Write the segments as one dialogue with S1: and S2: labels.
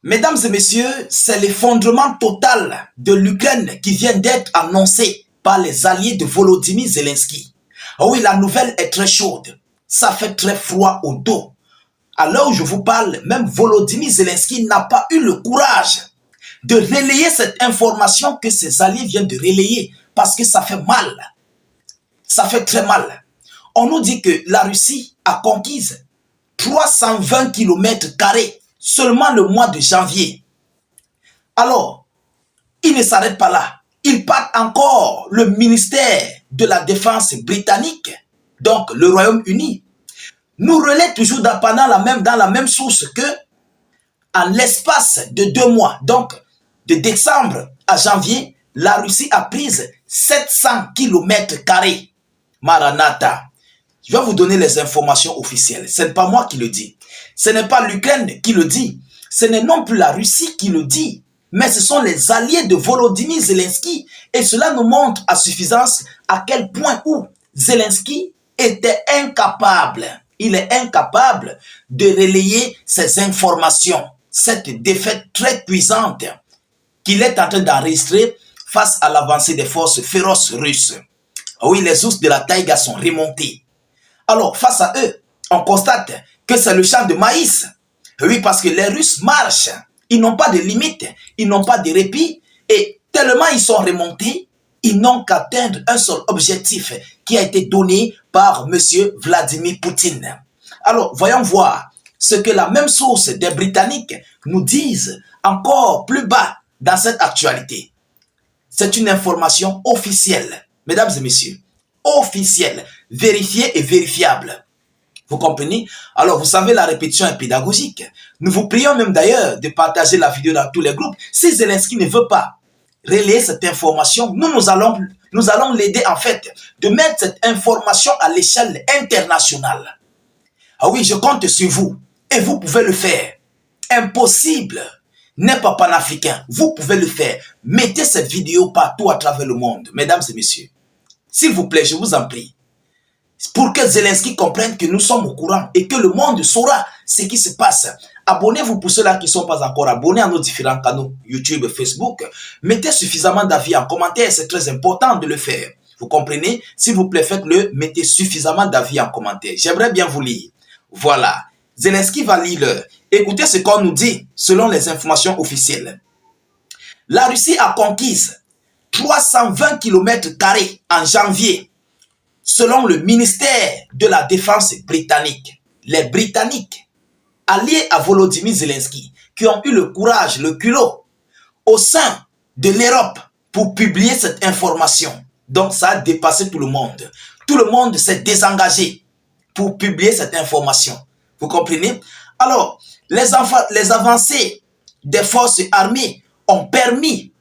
S1: Mesdames et messieurs, c'est l'effondrement total de l'Ukraine qui vient d'être annoncé par les alliés de Volodymyr Zelensky. Ah oui, la nouvelle est très chaude. Ça fait très froid au dos. À l'heure où je vous parle, même Volodymyr Zelensky n'a pas eu le courage de relayer cette information que ses alliés viennent de relayer parce que ça fait mal. Ça fait très mal. On nous dit que la Russie a conquis 320 km² seulement le mois de janvier. Alors, ils ne s'arrêtent pas là. Ils partent encore le ministère de la Défense britannique, donc le Royaume-Uni, nous relaie toujours dans la même source que en l'espace de 2 mois, donc de décembre à janvier, la Russie a pris 700 km². Maranatha. Je vais vous donner les informations officielles. Ce n'est pas moi qui le dis. Ce n'est pas l'Ukraine qui le dit. Ce n'est non plus la Russie qui le dit. Mais ce sont les alliés de Volodymyr Zelensky. Et cela nous montre à suffisance à quel point où Zelensky était incapable. Il est incapable de relayer ces informations. Cette défaite très puissante qu'il est en train d'enregistrer face à l'avancée des forces féroces russes. Oui, les ours de la taïga sont remontés. Alors, face à eux, on constate que c'est le champ de maïs. Oui, parce que les Russes marchent. Ils n'ont pas de limite, ils n'ont pas de répit. Et tellement ils sont remontés, ils n'ont qu'atteindre un seul objectif qui a été donné par M. Vladimir Poutine. Alors, voyons voir ce que la même source des Britanniques nous disent encore plus bas dans cette actualité. C'est une information officielle. Mesdames et messieurs, officiel, vérifié et vérifiable. Vous comprenez? Alors, vous savez, la répétition est pédagogique. Nous vous prions même d'ailleurs de partager la vidéo dans tous les groupes. Si Zelensky ne veut pas relayer cette information, nous allons l'aider en fait de mettre cette information à l'échelle internationale. Ah oui, je compte sur vous et vous pouvez le faire. Impossible n'est pas panafricain. Vous pouvez le faire. Mettez cette vidéo partout à travers le monde, mesdames et messieurs. S'il vous plaît, je vous en prie. Pour que Zelensky comprenne que nous sommes au courant et que le monde saura ce qui se passe. Abonnez-vous pour ceux-là qui ne sont pas encore abonnés à nos différents canaux YouTube et Facebook. Mettez suffisamment d'avis en commentaire, c'est très important de le faire. Vous comprenez? S'il vous plaît, faites-le, mettez suffisamment d'avis en commentaire. J'aimerais bien vous lire. Voilà. Zelensky va lire. Écoutez ce qu'on nous dit selon les informations officielles. La Russie a conquis 320 km² en janvier, selon le ministère de la Défense britannique. Les Britanniques, alliés à Volodymyr Zelensky, qui ont eu le courage, le culot, au sein de l'Europe pour publier cette information. Donc ça a dépassé tout le monde. Tout le monde s'est désengagé pour publier cette information. Vous comprenez? Alors, les avancées des forces armées ont permis.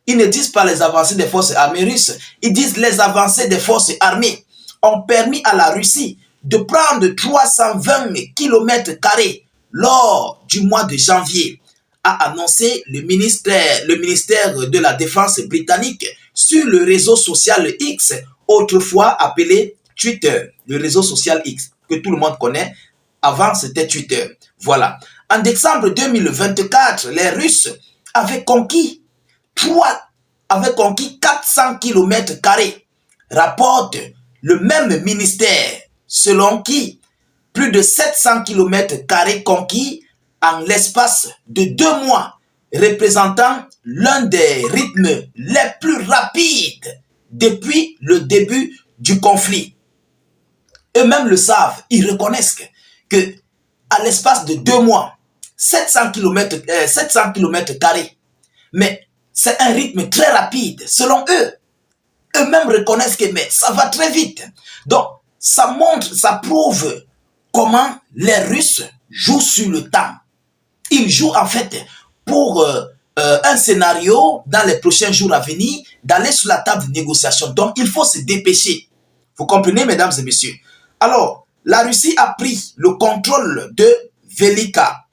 S1: Ils ne disent pas les avancées des forces armées russes, ils disent les avancées des forces armées ont permis à la Russie de prendre 320 km² lors du mois de janvier, a annoncé le ministère de la Défense britannique sur le réseau social X, autrefois appelé Twitter, le réseau social X, que tout le monde connaît. Avant, c'était Twitter. Voilà. En décembre 2024, les Russes avaient conquis 400 km², rapporte le même ministère, selon qui plus de 700 km² conquis en l'espace de 2 mois, représentant l'un des rythmes les plus rapides depuis le début du conflit. Eux-mêmes le savent, ils reconnaissent que à l'espace de 2 mois, 700 km², mais c'est un rythme très rapide, selon eux. Eux-mêmes reconnaissent que mais ça va très vite. Donc, ça montre, ça prouve comment les Russes jouent sur le temps. Ils jouent en fait pour un scénario dans les prochains jours à venir, d'aller sur la table de négociation. Donc, il faut se dépêcher. Vous comprenez, mesdames et messieurs? Alors, la Russie a pris le contrôle de Velika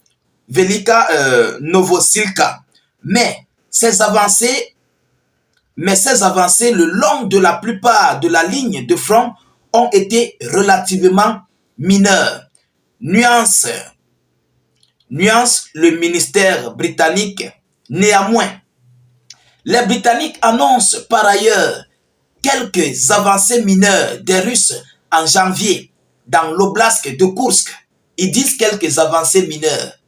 S1: Novosilka. Mais ces avancées le long de la plupart de la ligne de front ont été relativement mineures. Nuance nuance le ministère britannique. Néanmoins, les Britanniques annoncent par ailleurs quelques avancées mineures des Russes en janvier dans l'oblast de Koursk. Ils disent quelques avancées mineures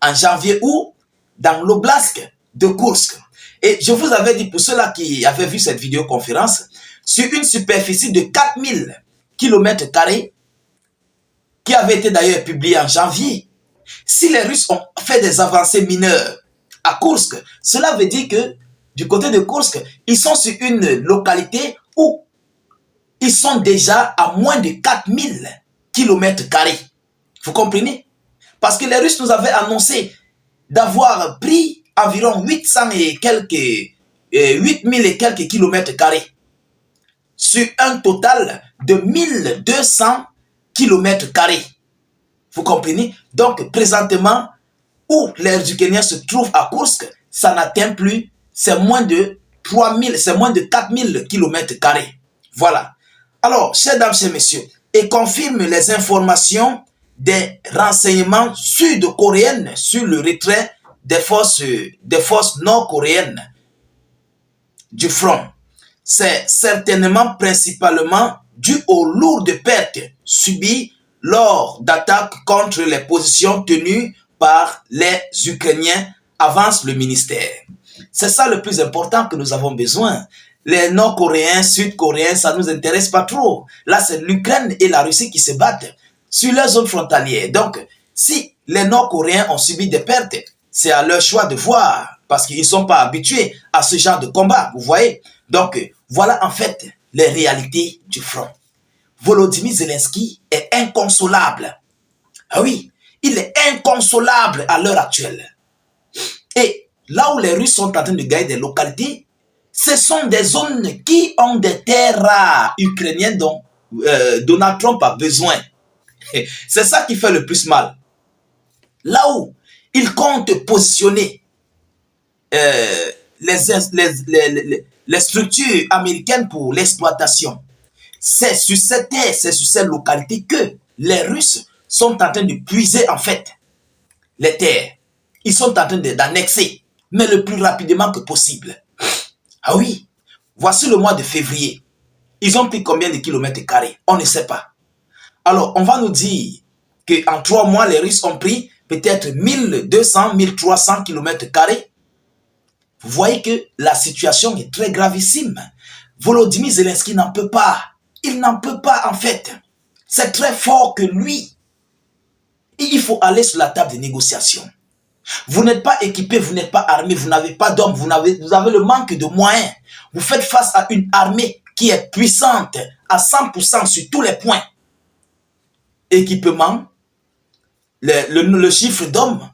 S1: en janvier ou dans l'oblast de Koursk. Et je vous avais dit, pour ceux-là qui avaient vu cette vidéoconférence, sur une superficie de 4000 km², qui avait été d'ailleurs publiée en janvier, si les Russes ont fait des avancées mineures à Koursk, cela veut dire que du côté de Koursk, ils sont sur une localité où ils sont déjà à moins de 4000 km². Vous comprenez? Parce que les Russes nous avaient annoncé d'avoir pris environ 800 et quelques, 8000 et quelques km² sur un total de 1200 km². Vous comprenez? Donc, présentement, où les Ukrainiens se trouvent à Koursk, ça n'atteint plus, c'est moins de 3000, c'est moins de 4000 km². Voilà. Alors, chers dames, chers messieurs, et confirme les informations des renseignements sud-coréennes sur le retrait des forces nord-coréennes du front. C'est certainement principalement dû aux lourdes pertes subies lors d'attaques contre les positions tenues par les Ukrainiens, avance le ministère. C'est ça le plus important que nous avons besoin. Les Nord-Coréens, Sud-Coréens, ça ne nous intéresse pas trop. Là, c'est l'Ukraine et la Russie qui se battent sur leur zone frontalière. Donc, si les Nord-Coréens ont subi des pertes, c'est à leur choix de voir, parce qu'ils ne sont pas habitués à ce genre de combat, vous voyez. Donc, voilà en fait les réalités du front. Volodymyr Zelensky est inconsolable. Ah oui, il est inconsolable à l'heure actuelle. Et là où les Russes sont en train de gagner des localités, ce sont des zones qui ont des terres rares ukrainiennes dont Donald Trump a besoin. C'est ça qui fait le plus mal. Là où il compte positionner les structures américaines pour l'exploitation, c'est sur cette terre, c'est sur cette localité que les Russes sont en train de puiser en fait les terres. Ils sont en train d'annexer, mais le plus rapidement que possible. Ah oui, voici le mois de février. Ils ont pris combien de km²? On ne sait pas. Alors, on va nous dire qu'en 3 mois, les Russes ont pris peut-être 1200, 1300 km². Vous voyez que la situation est très gravissime. Volodymyr Zelensky n'en peut pas. Il n'en peut pas en fait. C'est très fort que lui. Et il faut aller sur la table de négociation. Vous n'êtes pas équipé, vous n'êtes pas armé, vous n'avez pas d'hommes, vous avez le manque de moyens. Vous faites face à une armée qui est puissante à 100% sur tous les points. Équipement, le chiffre d'hommes,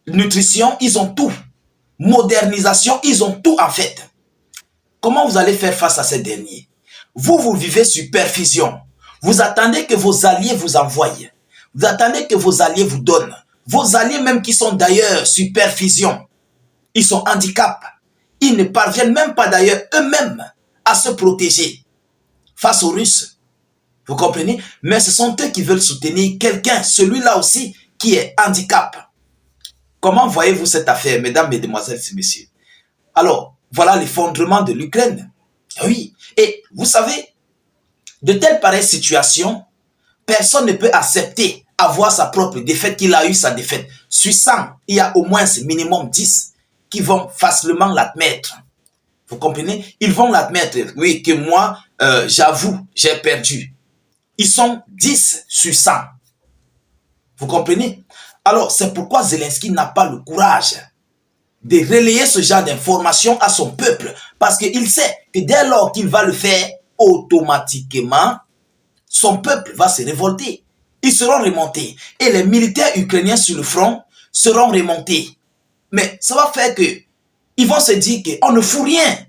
S1: nutrition, ils ont tout. Modernisation, ils ont tout en fait. Comment vous allez faire face à ces derniers? Vous vivez sur perfusion. Vous attendez que vos alliés vous envoient. Vous attendez que vos alliés vous donnent. Vos alliés même qui sont d'ailleurs sur perfusion, ils sont handicapés. Ils ne parviennent même pas d'ailleurs eux-mêmes à se protéger face aux Russes. Vous comprenez? Mais ce sont eux qui veulent soutenir quelqu'un, celui-là aussi, qui est handicapé. Comment voyez-vous cette affaire, mesdames, mesdemoiselles et messieurs? Alors, voilà l'effondrement de l'Ukraine. Oui, et vous savez, de telles pareilles situations, personne ne peut accepter avoir sa propre défaite, qu'il a eu sa défaite. Sur 100, il y a au moins minimum 10 qui vont facilement l'admettre. Vous comprenez? Ils vont l'admettre, oui, que moi, j'avoue, j'ai perdu. Ils sont 10 sur 100. Vous comprenez? Alors, c'est pourquoi Zelensky n'a pas le courage de relayer ce genre d'informations à son peuple. Parce qu'il sait que dès lors qu'il va le faire, automatiquement, son peuple va se révolter. Ils seront remontés. Et les militaires ukrainiens sur le front seront remontés. Mais ça va faire que ils vont se dire qu'on ne fout rien.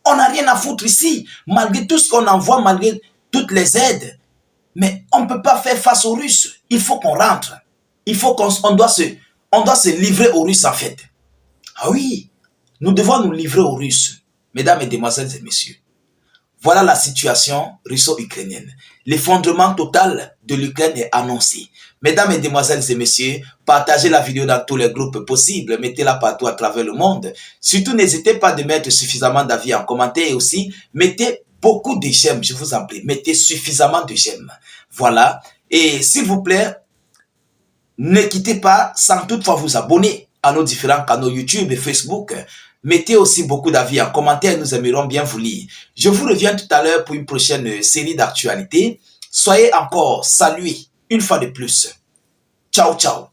S1: On n'a rien à foutre ici. Malgré tout ce qu'on envoie, malgré toutes les aides. Mais on ne peut pas faire face aux Russes. Il faut qu'on rentre. Il faut qu'on doit se livrer aux Russes en fait. Ah oui, nous devons nous livrer aux Russes. Mesdames, mesdemoiselles et messieurs. Voilà la situation russo-ukrainienne. L'effondrement total de l'Ukraine est annoncé. Mesdames, Mesdemoiselles et Messieurs, partagez la vidéo dans tous les groupes possibles, mettez-la partout à travers le monde. Surtout, n'hésitez pas de mettre suffisamment d'avis en commentaire et aussi, mettez beaucoup de j'aime, je vous en prie, mettez suffisamment de j'aime. Voilà. Et s'il vous plaît, ne quittez pas sans toutefois vous abonner à nos différents canaux YouTube et Facebook. Mettez aussi beaucoup d'avis en commentaire, nous aimerons bien vous lire. Je vous reviens tout à l'heure pour une prochaine série d'actualités. Soyez encore salués une fois de plus. Ciao, ciao.